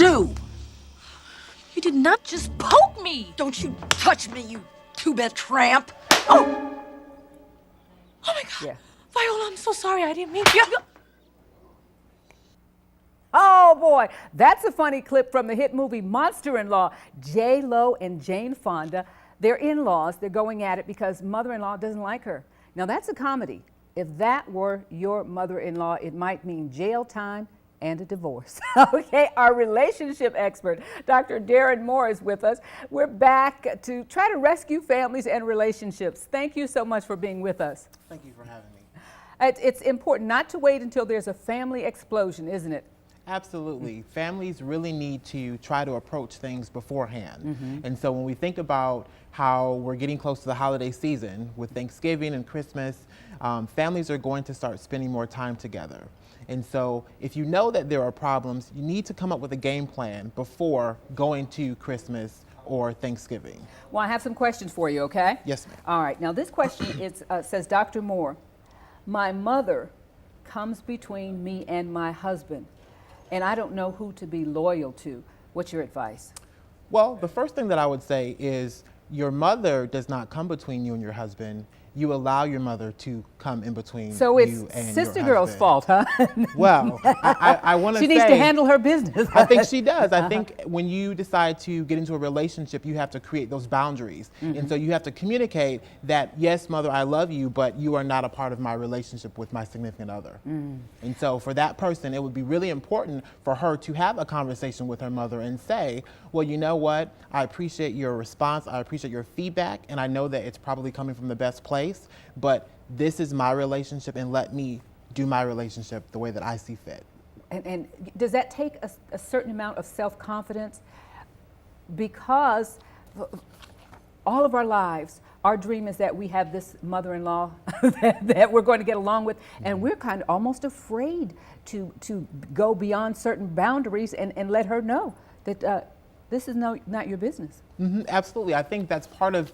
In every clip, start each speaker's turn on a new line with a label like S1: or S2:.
S1: do?
S2: You did not just poke me!
S1: Don't you touch me, you two-bit tramp! Oh!
S2: Oh my God!
S3: Yeah.
S2: Viola, I'm so sorry. I didn't mean to.
S3: Oh boy, that's a funny clip from the hit movie Monster-in-Law. J-Lo and Jane Fonda, they're in-laws. They're going at it because mother-in-law doesn't like her. Now that's a comedy. If that were your mother-in-law, it might mean jail time and a divorce. Okay, our relationship expert, Dr. Darren Moore, is with us. We're back to try to rescue families and relationships. Thank you so much for being with us.
S4: Thank you for having me.
S3: It's important not to wait until there's a family explosion, isn't it?
S4: Absolutely. Families really need to try to approach things beforehand. And so when we think about how we're getting close to the holiday season with Thanksgiving and Christmas, families are going to start spending more time together. And so if you know that there are problems, you need to come up with a game plan before going to Christmas or Thanksgiving.
S3: Well, I have some questions for you, okay?
S4: Yes, ma'am.
S3: All right. Now, this question says, Dr. Moore, my mother comes between me and my husband, and I don't know who to be loyal to. What's your advice?
S4: Well, the first thing that I would say is your mother does not come between you and your husband. You allow your mother to come in between
S3: So
S4: you
S3: it's
S4: and your
S3: Sister Girl's
S4: husband.
S3: fault, huh?
S4: Well, I want to say
S3: She needs to handle her business.
S4: I think she does. I think when you decide to get into a relationship, you have to create those boundaries. And so you have to communicate that, yes, mother, I love you, but you are not a part of my relationship with my significant other. And so for that person, it would be really important for her to have a conversation with her mother and say, well, you know what? I appreciate your response. I appreciate your feedback. And I know that it's probably coming from the best place, but this is my relationship, and let me do my relationship the way that I see fit.
S3: And does that take a certain amount of self-confidence? Because all of our lives, our dream is that we have this mother-in-law that we're going to get along with, and we're kind of almost afraid to go beyond certain boundaries and let her know that this is not your business.
S4: Absolutely. I think that's part of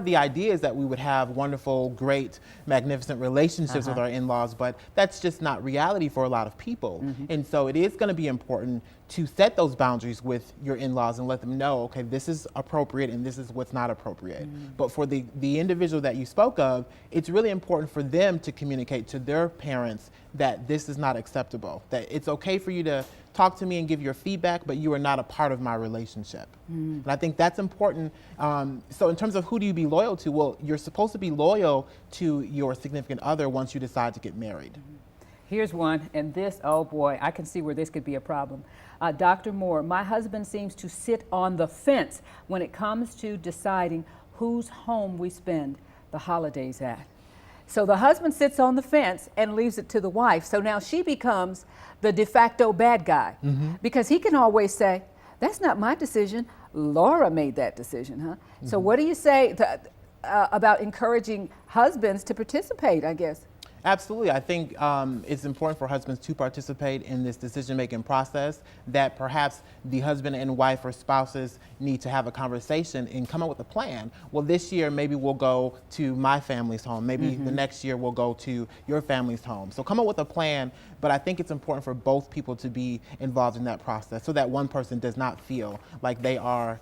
S4: the idea is that we would have wonderful, great, magnificent relationships with our in-laws, but that's just not reality for a lot of people. And so it is going to be important to set those boundaries with your in-laws and let them know, okay, this is appropriate and this is what's not appropriate. But for the individual that you spoke of, it's really important for them to communicate to their parents that this is not acceptable, that it's okay for you to talk to me and give your feedback, but you are not a part of my relationship. And I think that's important. So in terms of who do you be loyal to? Well, you're supposed to be loyal to your significant other once you decide to get married.
S3: Here's one, and this, oh boy, I can see where this could be a problem. Dr. Moore, my husband seems to sit on the fence when it comes to deciding whose home we spend the holidays at. So the husband sits on the fence and leaves it to the wife. So now she becomes the de facto bad guy because he can always say, that's not my decision. Laura made that decision, huh? So what do you say about encouraging husbands to participate, I guess?
S4: Absolutely. I think it's important for husbands to participate in this decision-making process, that perhaps the husband and wife or spouses need to have a conversation and come up with a plan. Well, this year, maybe we'll go to my family's home. Maybe the next year we'll go to your family's home. So come up with a plan, but I think it's important for both people to be involved in that process so that one person does not feel like they are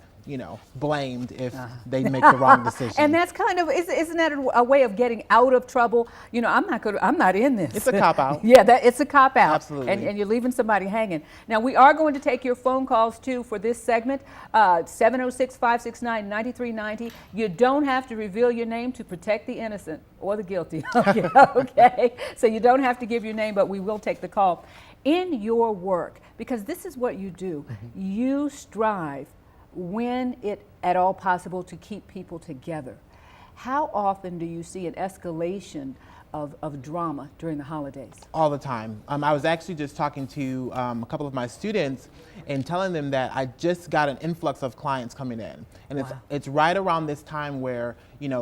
S4: blamed if they make the wrong decision.
S3: And that's kind of, isn't that a way of getting out of trouble? I'm not in this.
S4: It's a cop-out.
S3: Yeah, it's a cop-out.
S4: Absolutely.
S3: And you're leaving somebody hanging. Now, we are going to take your phone calls, too, for this segment, 706-569-9390. You don't have to reveal your name to protect the innocent or the guilty. Okay? So you don't have to give your name, but we will take the call. In your work, because this is what you do, you strive when it at all possible to keep people together. How often do you see an escalation of drama during the holidays?
S4: All the time. I was actually just talking to a couple of my students and telling them that I just got an influx of clients coming in. And it's right around this time where,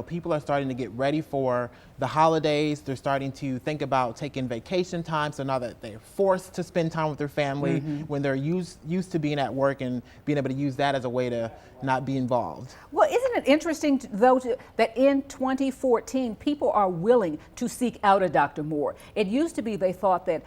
S4: people are starting to get ready for the holidays. They're starting to think about taking vacation time. So now that they're forced to spend time with their family when they're used to being at work and being able to use that as a way to not be involved.
S3: Well, isn't it interesting, though, that in 2014, people are willing to seek out a Dr. Moore. It used to be they thought that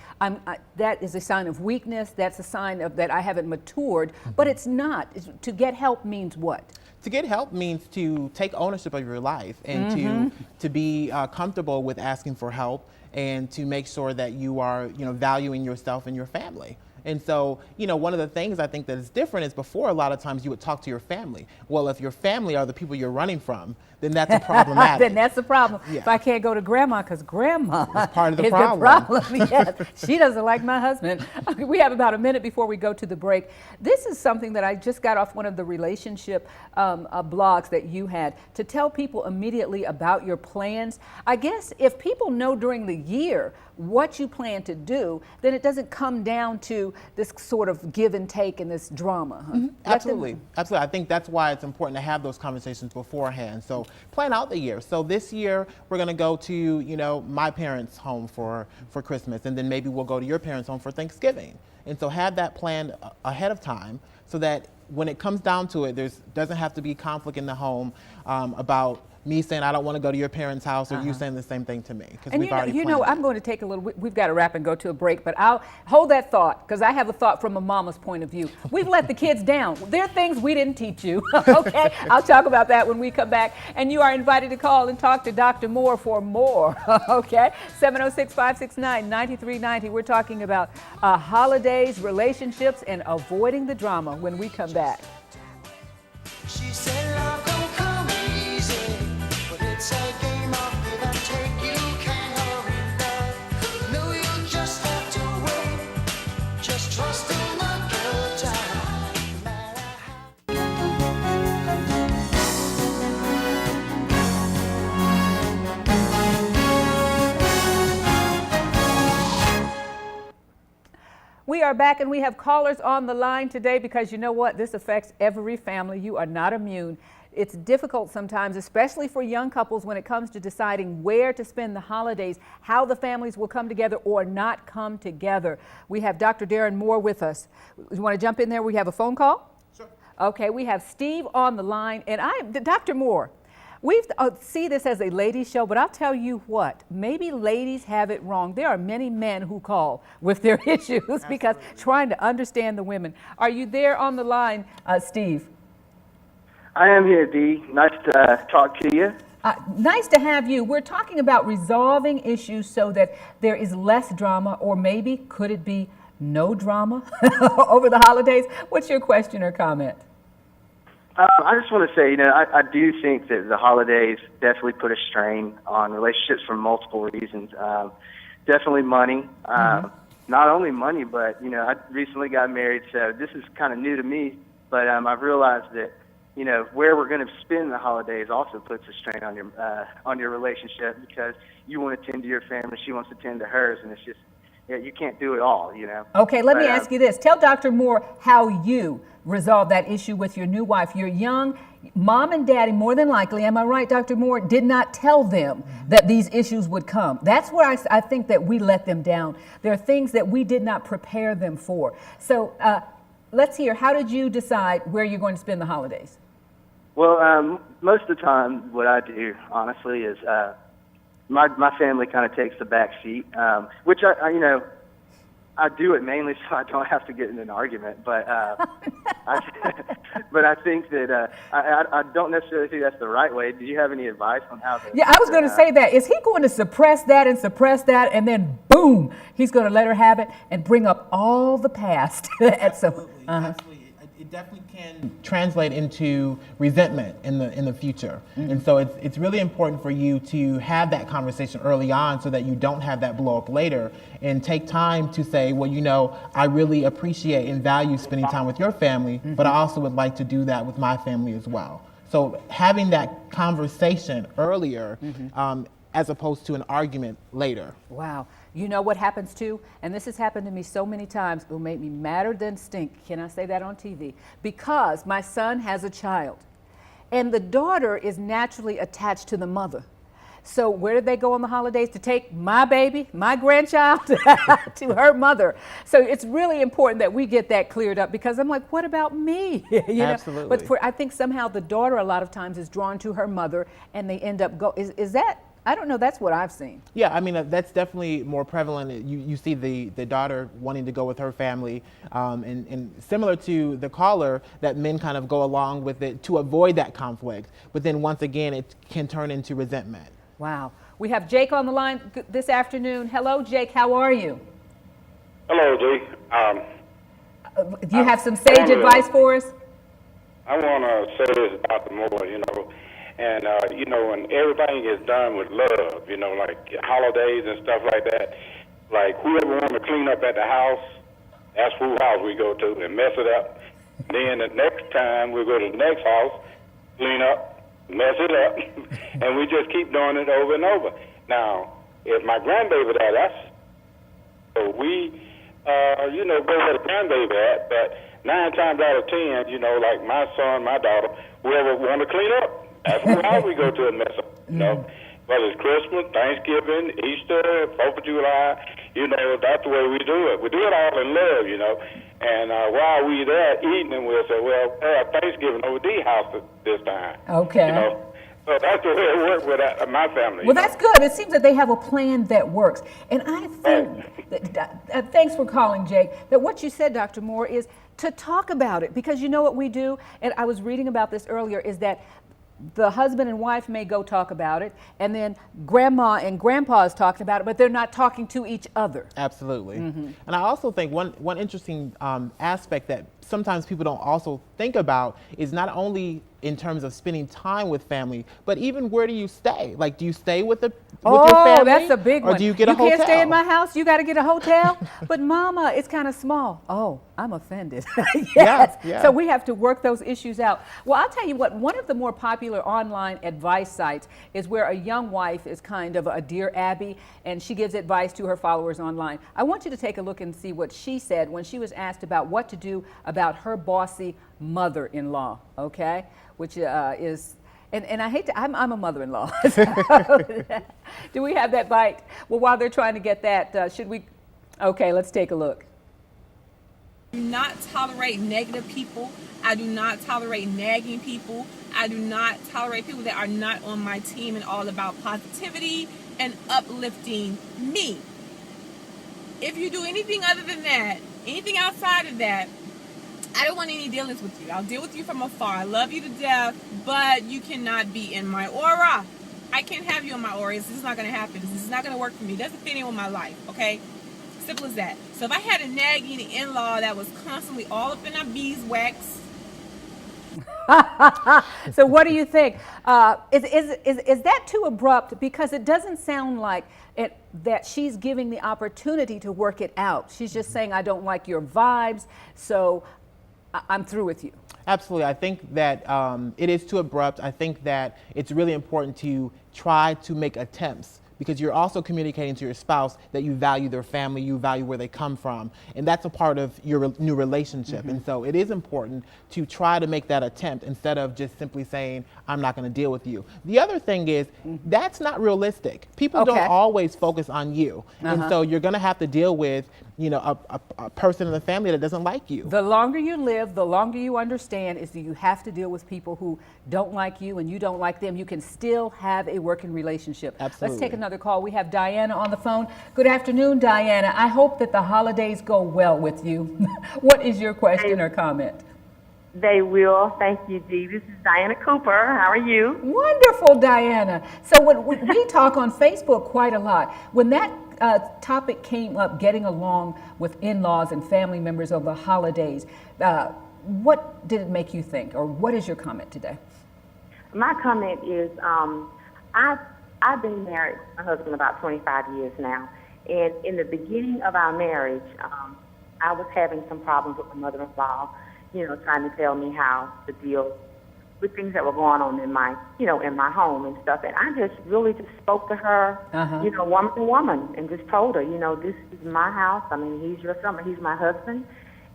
S3: that is a sign of weakness, that's a sign of that I haven't matured, but it's not. To get help means what?
S4: To get help means to take ownership of your life and to be comfortable with asking for help and to make sure that you are, valuing yourself and your family. And so, one of the things I think that is different is before a lot of times you would talk to your family. Well, if your family are the people you're running from, then that's a problematic.
S3: Then that's the problem.
S4: Yeah.
S3: If I can't go to grandma because grandma
S4: It's part of the
S3: is
S4: problem.
S3: the problem. Yes, she doesn't like my husband. Okay, we have about a minute before we go to the break. This is something that I just got off one of the relationship blogs that you had to tell people immediately about your plans. I guess if people know during the year what you plan to do, then it doesn't come down to this sort of give and take and this drama. Huh?
S4: Absolutely. Absolutely. I think that's why it's important to have those conversations beforehand. So plan out the year. So this year we're going to go to, my parents' home for Christmas, and then maybe we'll go to your parents' home for Thanksgiving. And so have that planned ahead of time so that when it comes down to it, doesn't have to be conflict in the home about me saying I don't want to go to your parents' house or you saying the same thing to me.
S3: And I'm going to take a little, we've got to wrap and go to a break, but I'll hold that thought because I have a thought from a mama's point of view. We've let the kids down. There are things we didn't teach you, okay? I'll talk about that when we come back. And you are invited to call and talk to Dr. Moore for more, okay? 706-569-9390. We're talking about holidays, relationships, and avoiding the drama when we come back.
S5: She said love don't come easy, but it's a game of give and take. You can't hurry love. No, you just have to wait. Just trust in the good time. No matter
S3: We are back and we have callers on the line today because you know what? This affects every family. You are not immune. It's difficult sometimes, especially for young couples when it comes to deciding where to spend the holidays, how the families will come together or not come together. We have Dr. Darren Moore with us. You want to jump in there? We have a phone call?
S4: Sure.
S3: Okay, we have Steve on the line. And Dr. Moore, we see this as a ladies' show, but I'll tell you what, maybe ladies have it wrong. There are many men who call with their issues because trying to understand the women. Are you there on the line, Steve?
S6: I am here, Dee. Nice to talk to you.
S3: Nice to have you. We're talking about resolving issues so that there is less drama, or maybe could it be no drama over the holidays? What's your question or comment?
S6: I just want to say, I do think that the holidays definitely put a strain on relationships for multiple reasons. Definitely money. Not only money, but, I recently got married, so this is kind of new to me. But I've realized that, where we're going to spend the holidays also puts a strain on your relationship because you want to tend to your family, she wants to tend to hers, and it's just, you can't do it all,
S3: Okay, let me ask you this. Tell Dr. Moore how you resolve that issue with your new wife. You're young. Mom and Daddy, more than likely, am I right, Dr. Moore, did not tell them that these issues would come. That's where I think that we let them down. There are things that we did not prepare them for. So let's hear, how did you decide where you're going to spend the holidays?
S6: Well, most of the time what I do, honestly, is my family kind of takes the back seat, which I do it mainly so I don't have to get in an argument. But but I think that I don't necessarily think that's the right way. Do you have any advice on how to?
S3: Yeah, I was going to say that. Is he going to suppress that, and then boom, he's going to let her have it and bring up all the past at some?
S4: Absolutely. It definitely can translate into resentment in the future. And so it's really important for you to have that conversation early on so that you don't have that blow up later, and take time to say, well, I really appreciate and value spending time with your family, but I also would like to do that with my family as well. So having that conversation earlier as opposed to an argument later.
S3: Wow. You know what happens too? And this has happened to me so many times, it'll make me madder than stink. Can I say that on TV? Because my son has a child, and the daughter is naturally attached to the mother. So where did they go on the holidays? To take my baby, my grandchild, to her mother. So it's really important that we get that cleared up, because I'm like, what about me?
S4: Absolutely.
S3: But I think somehow the daughter a lot of times is drawn to her mother, and they end up is that I don't know. That's what I've seen.
S4: Yeah, I mean, that's definitely more prevalent. You see the daughter wanting to go with her family, and similar to the caller, that men kind of go along with it to avoid that conflict. But then once again, it can turn into resentment.
S3: Wow. We have Jake on the line this afternoon. Hello, Jake. How are you?
S7: Hello, Dee.
S3: Do you have some sage advice for us?
S7: I want to say this about the Moore, and, when everything is done with love, like holidays and stuff like that, like whoever wants to clean up at the house, that's whose house we go to and mess it up. Then the next time we go to the next house, clean up, mess it up, and we just keep doing it over and over. Now, if my grandbaby there, so we, go where the grandbaby at, but 9 times out of 10, like my son, my daughter, whoever want to clean up, that's why we go to a mess up, Whether it's Christmas, Thanksgiving, Easter, 4th of July, that's the way we do it. We do it all in love, And while we there eating, and we'll say, well, Thanksgiving over Dee's house this time.
S3: Okay.
S7: So that's the way it works with my family.
S3: Well, that's good. It seems that they have a plan that works. And I think, thanks for calling, Jake, that what you said, Dr. Moore, is to talk about it. Because you know what we do, and I was reading about this earlier, is that the husband and wife may go talk about it, and then grandma and grandpa is talking about it, but they're not talking to each other.
S4: Absolutely. And I also think one interesting aspect that sometimes people don't also think about is not only in terms of spending time with family, but even where do you stay? Like, do you stay with your family?
S3: Oh, that's a big one.
S4: Or do you get a hotel?
S3: You can't stay in my house, you got to get a hotel? But mama, it's kind of small. Oh, I'm offended. Yes.
S4: Yeah.
S3: So we have to work those issues out. Well, I'll tell you what, one of the more popular online advice sites is where a young wife is kind of a Dear Abby, and she gives advice to her followers online. I want you to take a look and see what she said when she was asked about what to do about her bossy mother-in-law, okay? Which is, and I hate to, I'm a mother-in-law. Do we have that bite? Well, while they're trying to get that, should we? Okay, let's take a look.
S2: I do not tolerate negative people. I do not tolerate nagging people. I do not tolerate people that are not on my team and all about positivity and uplifting me. If you do anything other than that, anything outside of that, I don't want any dealings with you. I'll deal with you from afar. I love you to death, but you cannot be in my aura. I can't have you in my aura. This is not going to happen. This is not going to work for me. It doesn't fit in with my life, okay? Simple as that. So if I had a nagging in-law that was constantly all up in our beeswax.
S3: So what do you think? Is that too abrupt? Because it doesn't sound like that she's giving the opportunity to work it out. She's just saying, I don't like your vibes, so I'm through with you.
S4: Absolutely. I think that it is too abrupt. I think that it's really important to try to make attempts, because you're also communicating to your spouse that you value their family, you value where they come from, and that's a part of your new relationship. And so it is important to try to make that attempt instead of just simply saying, I'm not going to deal with you. The other thing is, that's not realistic. People don't always focus on you. And so you're going to have to deal with, a person in the family that doesn't like you.
S3: The longer you live, the longer you understand is that you have to deal with people who don't like you and you don't like them. You can still have a working relationship.
S4: Absolutely.
S3: Let's take another call. We have Diana on the phone. Good afternoon, Diana. I hope that the holidays go well with you. What is your question or comment?
S8: They will. Thank you, Dee. This is Diana Cooper. How are you?
S3: Wonderful, Diana. So we talk on Facebook quite a lot. When that topic came up, getting along with in-laws and family members over the holidays, what did it make you think, or what is your comment today?
S8: My comment is, I've been married to my husband about 25 years now, and in the beginning of our marriage, I was having some problems with my mother-in-law, trying to tell me how to deal with things that were going on in my, in my home and stuff. And I just really just spoke to her, woman to woman, and just told her, this is my house. I mean, he's your son, but he's my husband,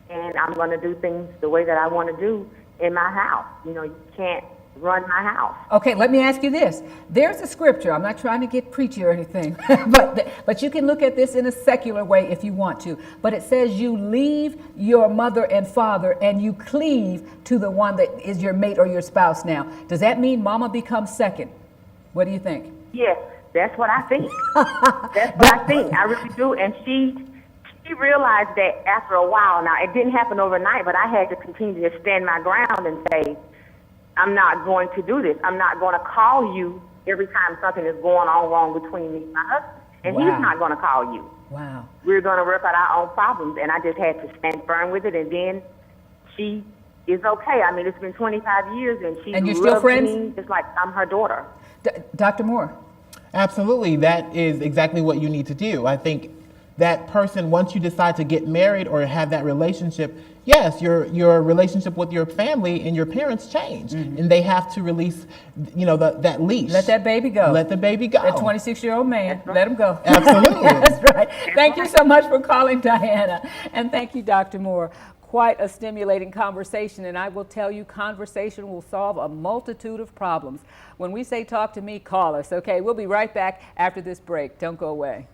S8: and I'm going to do things the way that I want to do in my house. You can't run my house.
S3: Okay, let me ask you this. There's a scripture. I'm not trying to get preachy or anything, but you can look at this in a secular way if you want to. But it says you leave your mother and father and you cleave to the one that is your mate or your spouse now. Does that mean mama becomes second? What do you think?
S8: Yes, That's what I think. That's what I think. I really do. And she realized that after a while. Now, it didn't happen overnight, but I had to continue to stand my ground and say, I'm not going to do this. I'm not going to call you every time something is going on wrong between me and my husband. And
S3: Wow.
S8: he's not going to call you.
S3: Wow.
S8: We're going to work out our own problems. And I just had to stand firm with it. And then she is okay. I mean, it's been 25 years, and she
S3: And you're still
S8: loves
S3: friends?
S8: me just like I'm her daughter.
S3: Dr. Moore?
S4: Absolutely, that is exactly what you need to do. I think that person, once you decide to get married or have that relationship, yes, your relationship with your family and your parents change, and they have to release, that leash.
S3: Let that baby go.
S4: Let the baby go.
S3: That 26-year-old man, let him go.
S4: Absolutely.
S3: That's right. Thank you so much for calling, Diana. And thank you, Dr. Moore. Quite a stimulating conversation, and I will tell you, conversation will solve a multitude of problems. When we say talk to me, call us, okay? We'll be right back after this break. Don't go away.